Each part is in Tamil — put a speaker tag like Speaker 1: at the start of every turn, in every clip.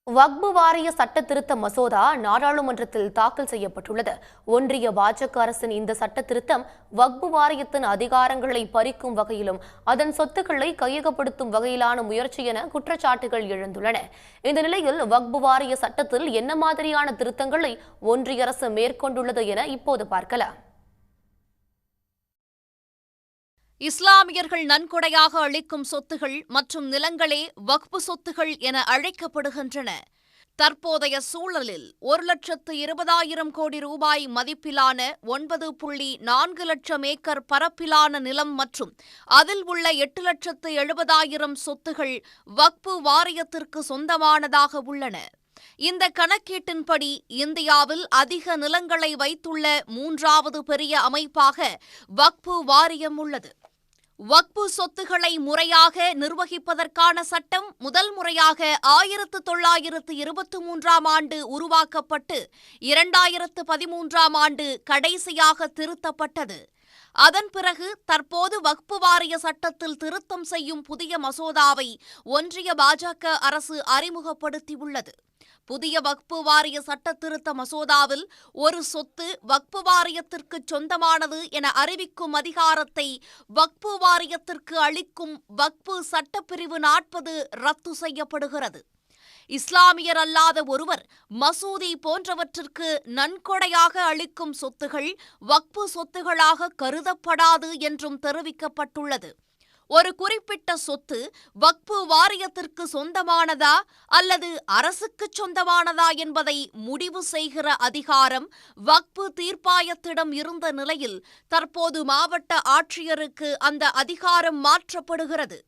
Speaker 1: வக்பு வாரிய சட்ட திருத்த மசோதா நாடாளுமன்றத்தில் தாக்கல் செய்யப்பட்டுள்ளது. ஒன்றிய பாஜக அரசின் இந்த சட்ட திருத்தம் வக்பு வாரியத்தின் அதிகாரங்களை பறிக்கும் வகையிலும் அதன் சொத்துக்களை கையகப்படுத்தும் வகையிலான முயற்சி என குற்றச்சாட்டுகள் எழுந்துள்ளன. இந்த நிலையில் வக்பு வாரிய சட்டத்தில் என்ன மாதிரியான திருத்தங்களை ஒன்றிய அரசு மேற்கொண்டுள்ளது என இப்போது பார்க்கலாம்.
Speaker 2: இஸ்லாமியர்கள் நன்கொடையாக அளிக்கும் சொத்துகள் மற்றும் நிலங்களே வக்பு சொத்துகள் என அழைக்கப்படுகின்றன. தற்போதைய சூழலில் 1,20,000 கோடி ரூபாய் மதிப்பிலான 9.4 லட்சம் ஏக்கர் பரப்பிலான நிலம் மற்றும் அதில் உள்ள 8,70,000 சொத்துகள் வக்பு வாரியத்திற்கு சொந்தமானதாக உள்ளன. இந்த கணக்கீட்டின்படி இந்தியாவில் அதிக நிலங்களை வைத்துள்ள 3வது பெரிய அமைப்பாக வக்பு வாரியம் உள்ளது. வக்பு சொத்துக்களை முறையாக நிர்வகிப்பதற்கான சட்டம் முதல் முறையாக 1923ஆம் ஆண்டு உருவாக்கப்பட்டு 2013ஆம் ஆண்டு கடைசியாக திருத்தப்பட்டது. அதன் பிறகு தற்போது வக்பு வாரிய சட்டத்தில் திருத்தம் செய்யும் புதிய மசோதாவை ஒன்றிய பாஜக அரசு அறிமுகப்படுத்தியுள்ளது. புதிய வக்பு வாரிய சட்ட திருத்த மசோதாவில் ஒரு சொத்து வக்பு வாரியத்திற்கு சொந்தமானது என அறிவிக்கும் அதிகாரத்தை வக்பு வாரியத்திற்கு அளிக்கும் வக்பு சட்டப்பிரிவு 40 ரத்து செய்யப்படுகிறது. இஸ்லாமியர் அல்லாத ஒருவர் மசூதி போன்றவற்றிற்கு நன்கொடையாக அளிக்கும் சொத்துகள் வக்பு சொத்துகளாக கருதப்படாது என்றும் தெரிவிக்கப்பட்டுள்ளது. ஒரு குறிப்பிட்ட சொத்து வக்பு வாரியத்திற்கு சொந்தமானதா அல்லது அரசுக்கு சொந்தமானதா என்பதை முடிவு செய்கிற அதிகாரம் வக்பு தீர்ப்பாயத்திடம் இருந்த நிலையில் தற்போது மாவட்ட ஆட்சியருக்கு அந்த அதிகாரம் மாற்றப்படுகிறது.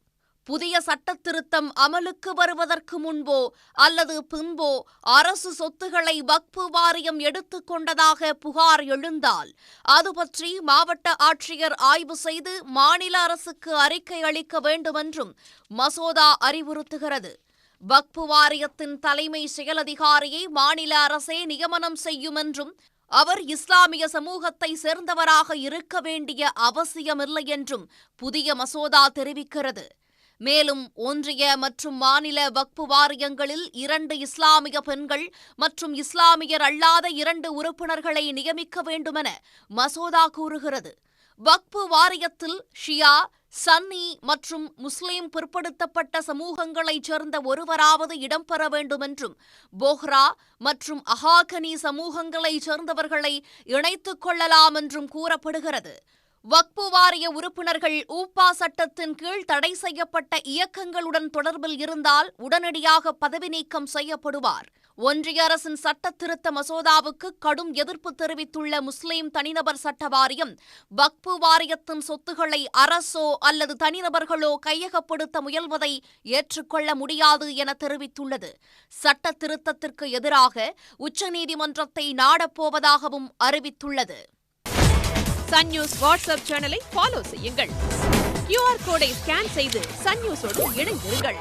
Speaker 2: புதிய சட்ட திருத்தம் அமலுக்கு வருவதற்கு முன்போ அல்லது பின்போ அரசு சொத்துக்களை வக்பு வாரியம் எடுத்துக் கொண்டதாக புகார் எழுந்தால் அது பற்றி மாவட்ட ஆட்சியர் ஆய்வு செய்து மாநில அரசுக்கு அறிக்கை அளிக்க வேண்டுமென்றும் மசோதா அறிவுறுத்துகிறது. வக்பு வாரியத்தின் தலைமை செயலதிகாரியை மாநில அரசே நியமனம் செய்யும் என்றும் அவர் இஸ்லாமிய சமூகத்தை சேர்ந்தவராக இருக்க வேண்டிய அவசியமில்லை என்றும் புதிய மசோதா தெரிவிக்கிறது. மேலும் ஒன்றிய மற்றும் மாநில வக்பு வாரியங்களில் 2 இஸ்லாமிய பெண்கள் மற்றும் இஸ்லாமியர் அல்லாத 2 உறுப்பினர்களை நியமிக்க வேண்டுமென மசோதா கூறுகிறது. வக்பு வாரியத்தில் ஷியா, சன்னி மற்றும் முஸ்லிம் பிற்படுத்தப்பட்ட சமூகங்களைச் சேர்ந்த ஒருவராவது இடம்பெற வேண்டுமென்றும் போஹ்ரா மற்றும் அஹாகனி சமூகங்களைச் சேர்ந்தவர்களை இணைத்துக் கொள்ளலாம் என்றும் கூறப்படுகிறது. வக்பு வாரிய உறுப்பினர்கள் ஊப்பா சட்டத்தின் கீழ் தடை செய்யப்பட்ட இயக்கங்களுடன் தொடர்பில் இருந்தால் உடனடியாக பதவி நீக்கம் செய்யப்படுவார். ஒன்றிய அரசின் சட்ட திருத்த மசோதாவுக்கு கடும் எதிர்ப்பு தெரிவித்துள்ள முஸ்லிம் தனிநபர் சட்ட வாரியம் வக்பு வாரியத்தின் சொத்துக்களை அரசோ அல்லது தனிநபர்களோ கையகப்படுத்த முயல்வதை ஏற்றுக்கொள்ள முடியாது என தெரிவித்துள்ளது. சட்ட திருத்தத்திற்கு எதிராக உச்சநீதிமன்றத்தை நாடப்போவதாகவும் அறிவித்துள்ளது.
Speaker 3: சன் நியூஸ் வாட்ஸ்அப் சேனலை ஃபாலோ செய்யுங்கள். QR கோடை ஸ்கேன் செய்து சன் நியூஸோடு இணைந்திருங்கள்.